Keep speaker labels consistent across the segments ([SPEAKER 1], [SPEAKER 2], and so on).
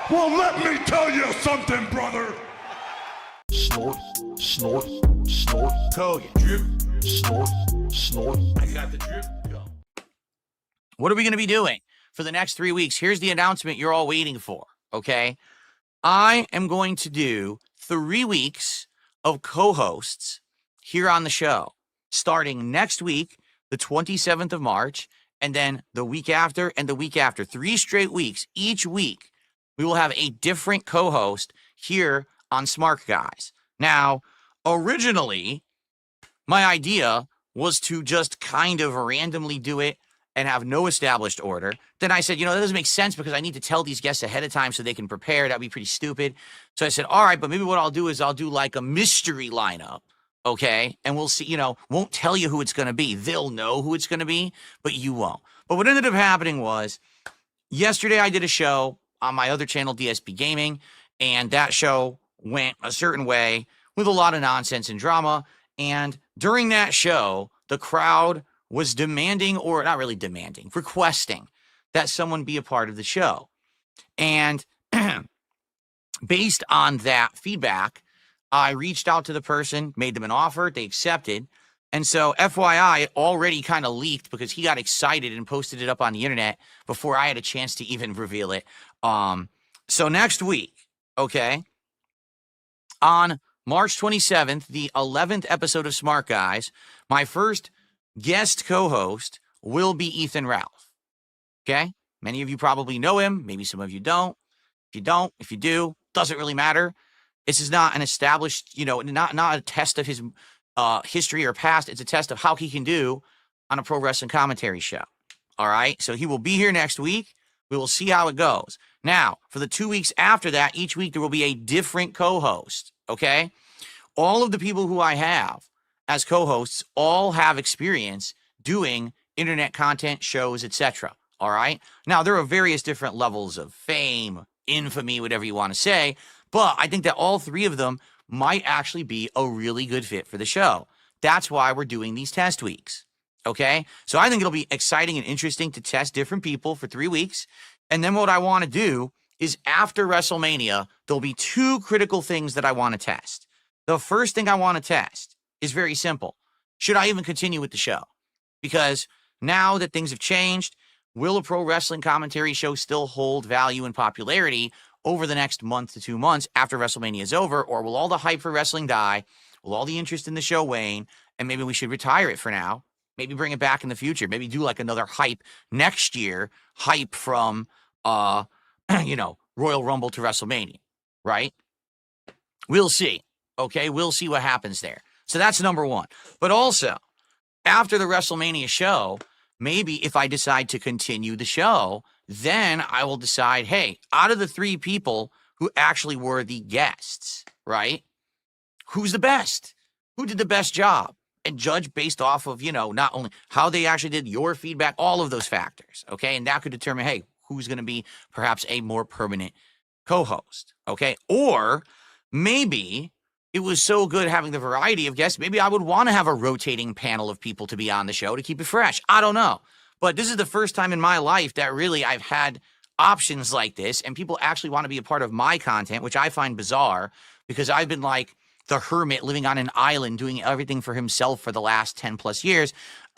[SPEAKER 1] Well, let me tell you something, brother.
[SPEAKER 2] Snort, snort, snort.
[SPEAKER 3] Kogan. Drip.
[SPEAKER 2] Snort, snort.
[SPEAKER 3] I got the drip. Go.
[SPEAKER 4] What are we going to be doing for the next 3 weeks? Here's the announcement you're all waiting for, okay? I am going to do 3 weeks of co-hosts here on the show, starting next week, the 27th of March, and then the week after and the week after. 3 straight weeks. Each week, we will have a different co-host here on Smark, guys. Now, originally, my idea was to just kind of randomly do it and have no established order. Then I said, that doesn't make sense because I need to tell these guests ahead of time so they can prepare. That'd be pretty stupid. So I said, all right, but maybe what I'll do is I'll do like a mystery lineup, okay? And we'll see, won't tell you who it's going to be. They'll know who it's going to be, but you won't. But what ended up happening was yesterday I did a show on my other channel, DSP Gaming, and that show went a certain way with a lot of nonsense and drama. And during that show, the crowd was demanding, or not really demanding, requesting that someone be a part of the show. And based on that feedback, I reached out to the person, made them an offer, they accepted. And so FYI, it already kind of leaked because he got excited and posted it up on the internet before I had a chance to even reveal it. So next week, okay, on March 27th, the 11th episode of Smart Guys, my first guest co-host will be Ethan Ralph. Okay? Many of you probably know him. Maybe some of you don't. If you do, doesn't really matter. This is not an established, not a test of his history or past. It's a test of how he can do on a pro wrestling commentary show. All right? So he will be here next week. We will see how it goes. Now, for the 2 weeks after that, each week there will be a different co-host. Okay? All of the people who I have as co-hosts all have experience doing internet content, shows, etc. All right? Now, there are various different levels of fame, infamy, whatever you want to say, but I think that all 3 of them might actually be a really good fit for the show. That's why we're doing these test weeks. Okay? So I think it'll be exciting and interesting to test different people for 3 weeks. And then what I want to do is after WrestleMania, there'll be 2 critical things that I want to test. The first thing I want to test is very simple. Should I even continue with the show? Because now that things have changed, will a pro wrestling commentary show still hold value and popularity over the next month to 2 months after WrestleMania is over? Or will all the hype for wrestling die? Will all the interest in the show wane? And maybe we should retire it for now. Maybe bring it back in the future. Maybe do like another hype next year. Hype from, Royal Rumble to WrestleMania, right? We'll see. Okay, we'll see what happens there. So that's number 1. But also, after the WrestleMania show, maybe if I decide to continue the show, then I will decide, hey, out of the 3 people who actually were the guests, right? Who's the best? Who did the best job? And judge based off of, not only how they actually did, your feedback, all of those factors, okay? And that could determine, hey, who's going to be perhaps a more permanent co-host, okay? Or maybe it was so good having the variety of guests, maybe I would want to have a rotating panel of people to be on the show to keep it fresh. I don't know. But this is the first time in my life that really I've had options like this, and people actually want to be a part of my content, which I find bizarre because I've been like the hermit living on an island doing everything for himself for the last 10 plus years.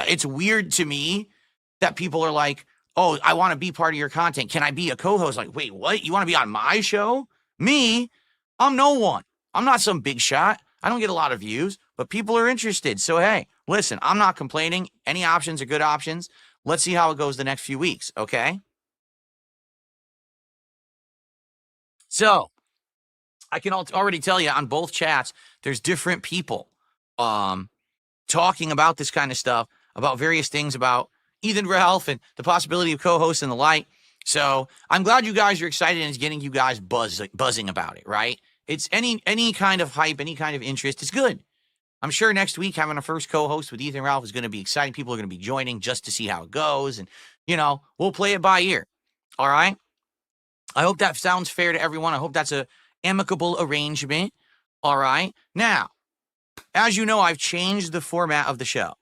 [SPEAKER 4] It's weird to me that people are like, oh, I want to be part of your content. Can I be a co-host? Like, wait, what? You want to be on my show? Me? I'm no one. I'm not some big shot. I don't get a lot of views, but people are interested. So, hey, listen, I'm not complaining. Any options are good options. Let's see how it goes the next few weeks, okay? So, I can already tell you on both chats, there's different people talking about this kind of stuff, about various things about Ethan Ralph and the possibility of co-hosts and the like. So I'm glad you guys are excited and it's getting you guys buzzing about it, right? It's any kind of hype, any kind of interest. It's good. I'm sure next week having a first co-host with Ethan Ralph is going to be exciting. People are going to be joining just to see how it goes. And, we'll play it by ear. All right? I hope that sounds fair to everyone. I hope that's a amicable arrangement. All right? Now, as you know, I've changed the format of the show.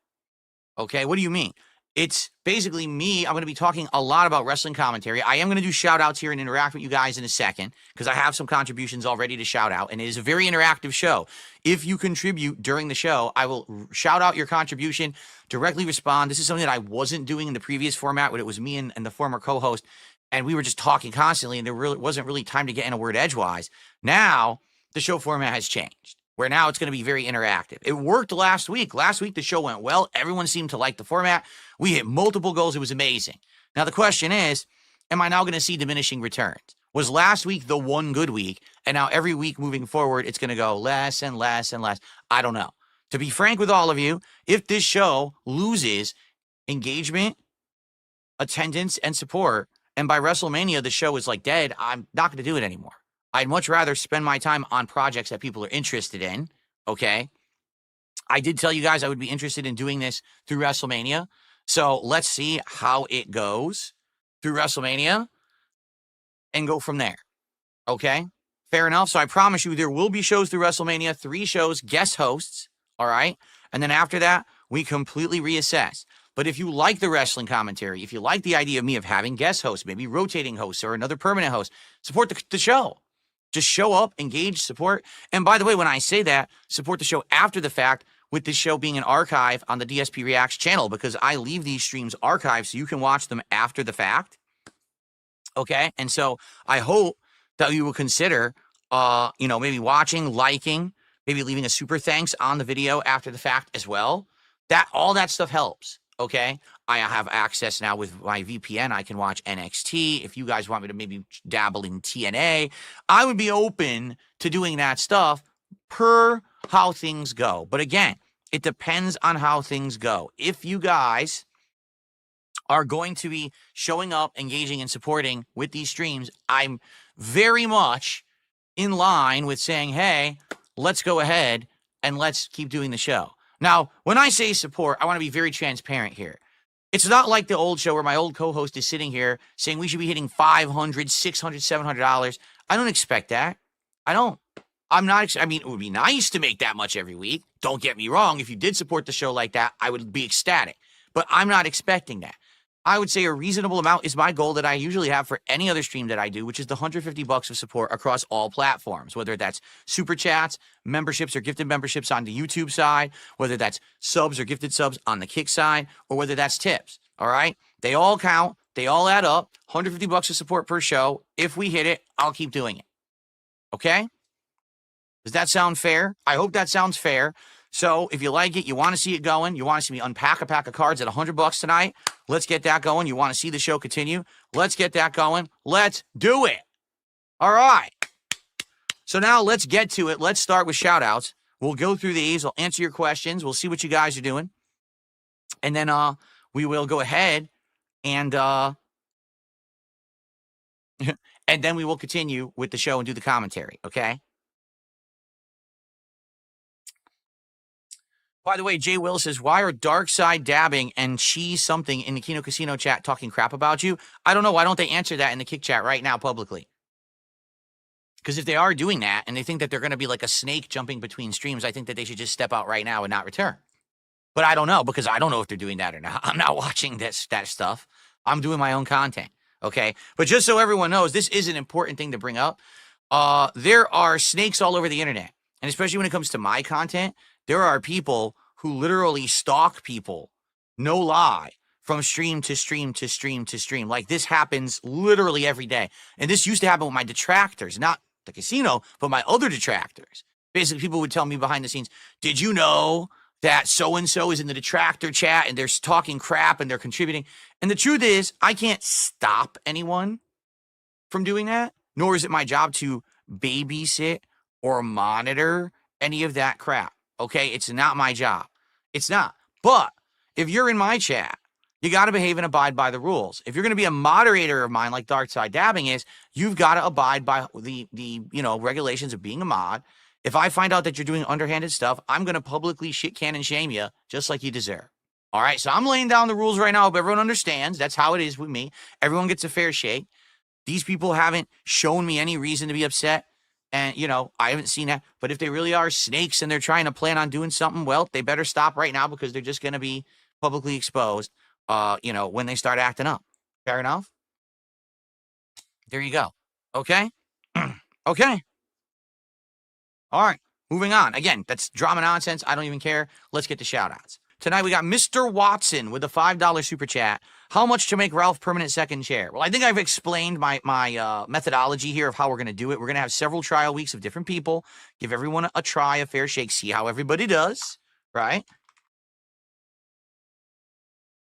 [SPEAKER 4] Okay? What do you mean? It's basically me. I'm going to be talking a lot about wrestling commentary. I am going to do shout outs here and interact with you guys in a second because I have some contributions already to shout out, and it is a very interactive show. If you contribute during the show, I will shout out your contribution, directly respond. This is something that I wasn't doing in the previous format when it was me and the former co-host, and we were just talking constantly, and there really wasn't really time to get in a word edgewise. Now, the show format has changed, where now it's going to be very interactive. It worked last week. Last week, the show went well. Everyone seemed to like the format. We hit multiple goals. It was amazing. Now, the question is, am I now going to see diminishing returns? Was last week the one good week, and now every week moving forward, it's going to go less and less and less? I don't know. To be frank with all of you, if this show loses engagement, attendance, and support, and by WrestleMania, the show is like dead, I'm not going to do it anymore. I'd much rather spend my time on projects that people are interested in, okay? I did tell you guys I would be interested in doing this through WrestleMania. So let's see how it goes through WrestleMania and go from there, okay? Fair enough. So I promise you there will be shows through WrestleMania, 3 shows, guest hosts, all right? And then after that, we completely reassess. But if you like the wrestling commentary, if you like the idea of me of having guest hosts, maybe rotating hosts or another permanent host, support the show. Just show up, engage, support. And by the way, when I say that, support the show after the fact, with this show being an archive on the DSP Reacts channel, because I leave these streams archived so you can watch them after the fact. Okay? And so I hope that you will consider, maybe watching, liking, maybe leaving a super thanks on the video after the fact as well. All that stuff helps. Okay, I have access now with my VPN. I can watch NXT. If you guys want me to maybe dabble in TNA, I would be open to doing that stuff per how things go. But again, it depends on how things go. If you guys are going to be showing up, engaging, and supporting with these streams, I'm very much in line with saying, hey, let's go ahead and let's keep doing the show. Now, when I say support, I want to be very transparent here. It's not like the old show where my old co-host is sitting here saying we should be hitting $500, $600, $700. I don't expect that. I don't. It would be nice to make that much every week. Don't get me wrong. If you did support the show like that, I would be ecstatic. But I'm not expecting that. I would say a reasonable amount is my goal that I usually have for any other stream that I do, which is the $150 of support across all platforms, whether that's super chats, memberships or gifted memberships on the YouTube side, whether that's subs or gifted subs on the Kick side, or whether that's tips. All right. They all count. They all add up. $150 of support per show. If we hit it, I'll keep doing it. Okay. Does that sound fair? I hope that sounds fair. So if you like it, you want to see it going, you want to see me unpack a pack of cards at $100 tonight, let's get that going. You want to see the show continue, let's get that going. Let's do it. All right. So now let's get to it. Let's start with shout outs. We'll go through these. I'll answer your questions. We'll see what you guys are doing. And then we will go ahead and and then we will continue with the show and do the commentary. Okay. By the way, Jay Will says, why are darksydephil and Cheese something in the Kino Casino chat talking crap about you? I don't know. Why don't they answer that in the Kick chat right now publicly? Because if they are doing that and they think that they're going to be like a snake jumping between streams, I think that they should just step out right now and not return. But I don't know, because I don't know if they're doing that or not. I'm not watching that stuff. I'm doing my own content. Okay. But just so everyone knows, this is an important thing to bring up. There are snakes all over the internet. And especially when it comes to my content, there are people who literally stalk people, no lie, from stream to stream to stream to stream. Like this happens literally every day. And this used to happen with my detractors, not the casino, but my other detractors. Basically, people would tell me behind the scenes, did you know that so-and-so is in the detractor chat and they're talking crap and they're contributing? And the truth is, I can't stop anyone from doing that, nor is it my job to babysit or monitor any of that crap. Okay, it's not my job. It's not. But if you're in my chat, you got to behave and abide by the rules. If you're going to be a moderator of mine like darksydephil is, you've got to abide by the regulations of being a mod. If I find out that you're doing underhanded stuff, I'm going to publicly shit can and shame you just like you deserve. All right, so I'm laying down the rules right now, but everyone understands. That's how it is with me. Everyone gets a fair shake. These people haven't shown me any reason to be upset. And, I haven't seen that. But if they really are snakes and they're trying to plan on doing something, well, they better stop right now because they're just going to be publicly exposed. when they start acting up. Fair enough? There you go. Okay? Okay. All right. Moving on. Again, that's drama nonsense. I don't even care. Let's get to shout-outs. Tonight, we got Mr. Watson with a $5 super chat. How much to make Ralph permanent second chair? Well, I think I've explained my methodology here of how we're going to do it. We're going to have several trial weeks of different people, give everyone a try, a fair shake, see how everybody does, right?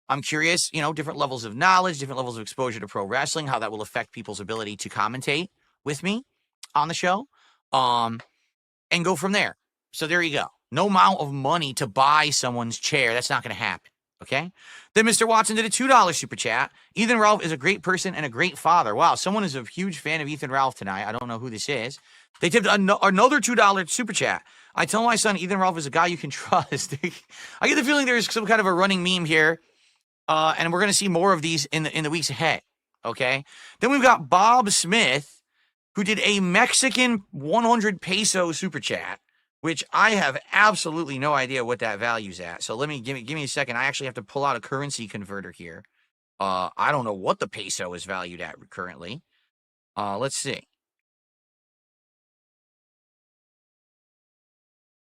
[SPEAKER 4] I'm curious, different levels of knowledge, different levels of exposure to pro wrestling, how that will affect people's ability to commentate with me on the show, and go from there. So there you go. No amount of money to buy someone's chair. That's not going to happen. Okay? Then Mr. Watson did a $2 super chat. Ethan Ralph is a great person and a great father. Wow, someone is a huge fan of Ethan Ralph tonight. I don't know who this is. They tipped another $2 super chat. I tell my son Ethan Ralph is a guy you can trust. I get the feeling there's some kind of a running meme here. And we're going to see more of these in the weeks ahead. Okay? Then we've got Bob Smith, who did a Mexican 100 peso super chat, which I have absolutely no idea what that value's at. So give me a second. I actually have to pull out a currency converter here. I don't know what the peso is valued at currently. Let's see.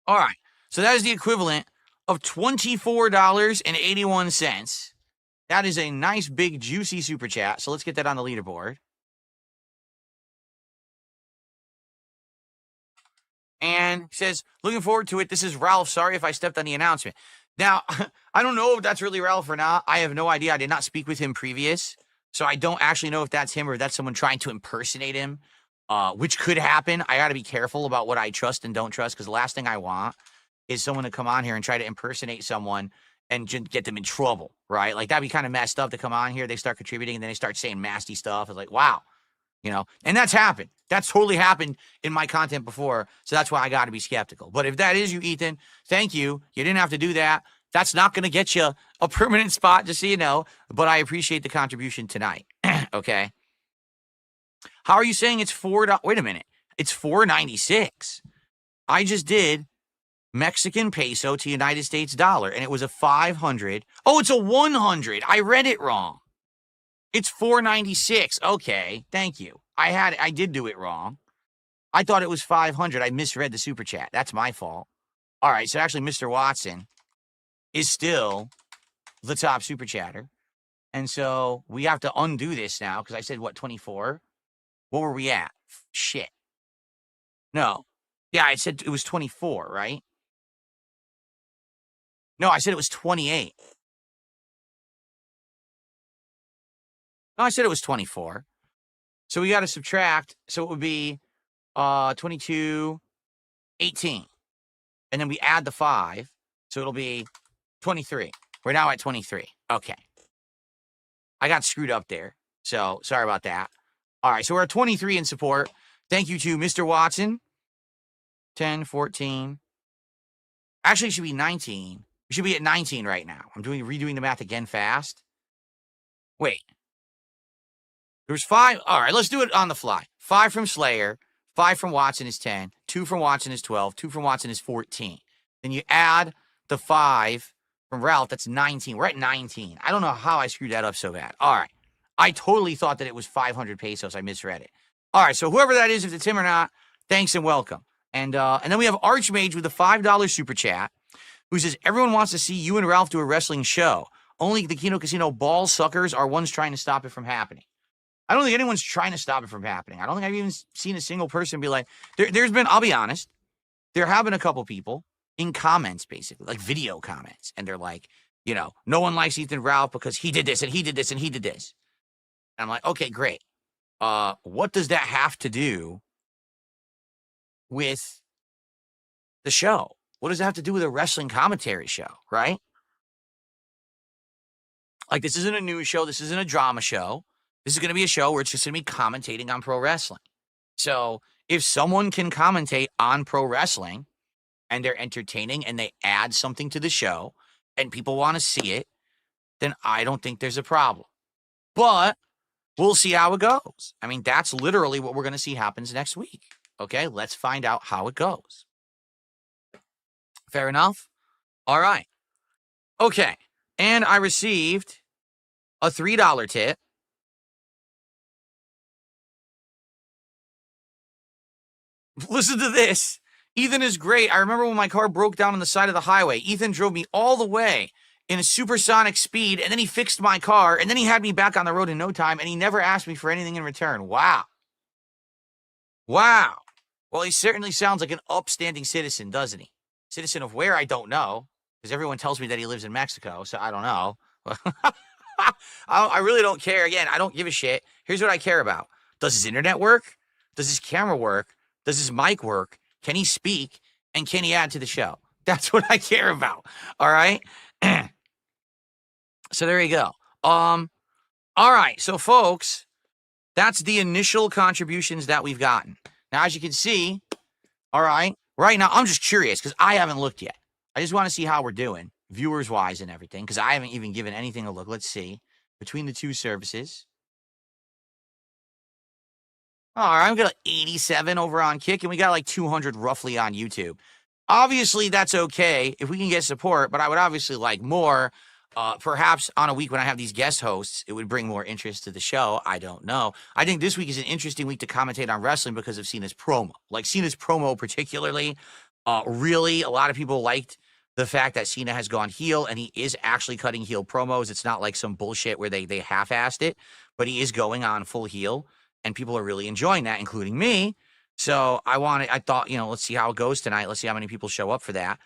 [SPEAKER 4] All right. So that is the equivalent of $24.81. That is a nice, big, juicy super chat. So let's get that on the leaderboard. And says, looking forward to it. This is Ralph. Sorry if I stepped on the announcement. Now, I don't know if that's really Ralph or not. I have no idea. I did not speak with him previous. So I don't actually know if that's him or if that's someone trying to impersonate him, which could happen. I got to be careful about what I trust and don't trust, because the last thing I want is someone to come on here and try to impersonate someone and get them in trouble, right? Like, that'd be kind of messed up to come on here. They start contributing and then they start saying nasty stuff. It's like, wow. And that's happened. That's totally happened in my content before. So that's why I got to be skeptical. But if that is you, Ethan, thank you. You didn't have to do that. That's not going to get you a permanent spot, just so you know. But I appreciate the contribution tonight. Okay. How are you saying it's $4? Wait a minute. It's $4.96. I just did Mexican peso to United States dollar, and it was a 500. Oh, it's a 100. I read it wrong. It's $4.96. Okay, thank you. I did do it wrong. I thought it was 500. I misread the super chat. That's my fault. All right, so actually Mr. Watson is still the top super chatter. And so we have to undo this now, because I said, 24? What were we at? Shit. No. Yeah, I said it was 24, right? No, I said it was 28. No, I said it was 24. So we got to subtract. So it would be 22, 18. And then we add the 5. So it'll be 23. We're now at 23. Okay. I got screwed up there. So sorry about that. All right. So we're at 23 in support. Thank you to Mr. Watson. 10, 14. Actually, it should be 19. We should be at 19 right now. I'm redoing the math again fast. Wait. There's 5. All right, let's do it on the fly. 5 from Slayer, 5 from Watson is 10, 2 from Watson is 12, 2 from Watson is 14. Then you add the 5 from Ralph, that's 19. We're at 19. I don't know how I screwed that up so bad. All right. I totally thought that it was 500 pesos. I misread it. All right, so whoever that is, if it's him or not, thanks and welcome. And then we have Archmage with a $5 super chat, who says, everyone wants to see you and Ralph do a wrestling show. Only the Kino Casino ball suckers are ones trying to stop it from happening. I don't think anyone's trying to stop it from happening. I don't think I've even seen a single person be like, there's been, I'll be honest, there have been a couple people in comments, basically, like video comments. And they're like, no one likes Ethan Ralph because he did this and he did this and he did this. And I'm like, okay, great. What does that have to do with the show? What does that have to do with a wrestling commentary show, right? Like, this isn't a news show. This isn't a drama show. This is going to be a show where it's just going to be commentating on pro wrestling. So if someone can commentate on pro wrestling and they're entertaining and they add something to the show and people want to see it, then I don't think there's a problem. But we'll see how it goes. I mean, that's literally what we're going to see happens next week. Okay, let's find out how it goes. Fair enough? All right. Okay, and I received a $3 tip. Listen to this. Ethan is great. I remember when my car broke down on the side of the highway. Ethan drove me all the way in a supersonic speed, and then he fixed my car, and then he had me back on the road in no time, and he never asked me for anything in return. Wow. Wow. Well, he certainly sounds like an upstanding citizen, doesn't he? Citizen of where, I don't know, because everyone tells me that he lives in Mexico, so I don't know. I really don't care. Again, I don't give a shit. Here's what I care about. Does his internet work? Does his camera work? Does his mic work? Can he speak? And can he add to the show? That's what I care about. All right? So there you go. All right. So, folks, that's the initial contributions that we've gotten. Now, as you can see, all right, right now, I'm just curious because I haven't looked yet. I just want to see how we're doing, viewers-wise and everything, because I haven't even given anything a look. Let's see. Between the two services. All right, we got like 87 over on Kick, and we got like 200 roughly on YouTube. Obviously, that's okay if we can get support, but I would obviously like more. Perhaps on a week when I have these guest hosts, it would bring more interest to the show. I don't know. I think this week is an interesting week to commentate on wrestling because of Cena's promo. Like Cena's promo particularly, really, a lot of people liked the fact that Cena has gone heel and he is actually cutting heel promos. It's not like some bullshit where they half-assed it, but he is going on full heel. And people are really enjoying that, including me. So I thought, let's see how it goes tonight. Let's see how many people show up for that.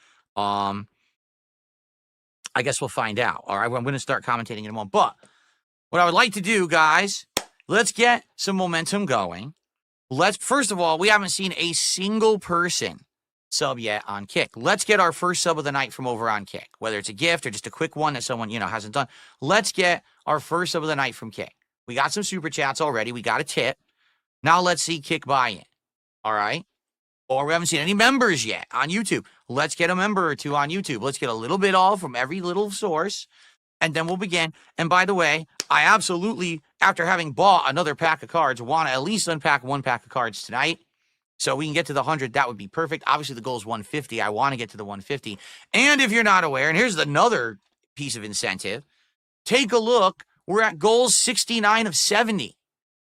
[SPEAKER 4] I guess we'll find out. All right, I'm going to start commentating in a moment. But what I would like to do, guys, let's get some momentum going. First of all, we haven't seen a single person sub yet on Kick. Let's get our first sub of the night from over on Kick, whether it's a gift or just a quick one that someone, hasn't done. Let's get our first sub of the night from Kick. We got some super chats already. We got a tip. Now let's see Kick buy-in. All right? Or we haven't seen any members yet on YouTube. Let's get a member or two on YouTube. Let's get a little bit all from every little source, and then we'll begin. And by the way, I absolutely, after having bought another pack of cards, want to at least unpack one pack of cards tonight. So we can get to the 100. That would be perfect. Obviously, the goal is 150. I want to get to the 150. And if you're not aware, and here's another piece of incentive, take a look. We're at goals 69 of 70.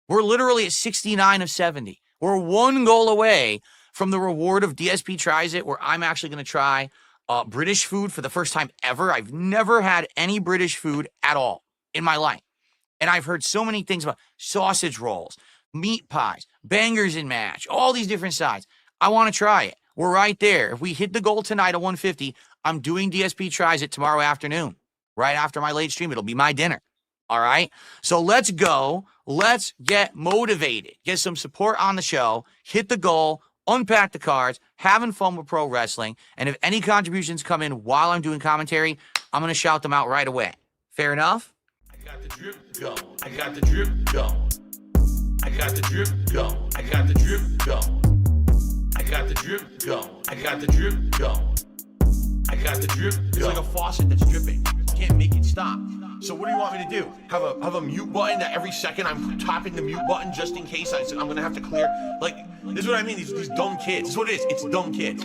[SPEAKER 4] We're literally at 69 of 70. We're one goal away from the reward of DSP Tries It, where I'm actually going to try British food for the first time ever. I've never had any British food at all in my life. And I've heard so many things about sausage rolls, meat pies, bangers and mash, all these different sides. I want to try it. We're right there. If we hit the goal tonight at 150, I'm doing DSP Tries It tomorrow afternoon, right after my late stream. It'll be my dinner. All right? So let's go. Let's get motivated. Get some support on the show. Hit the goal. Unpack the cards. Having fun with pro wrestling. And if any contributions come in while I'm doing commentary, I'm going to shout them out right away. Fair enough?
[SPEAKER 3] I got the drip going. I got the drip going. I got the drip going. I got the drip going. I got the drip going. I got the drip going. I got the drip going. It's like a faucet that's dripping. Can't make it stop. So what do you want me to do? Have a mute button that every second I'm tapping the mute button just in case I'm gonna have to clear? Like, this is what I mean. These dumb kids. This is what it is. It's dumb kids.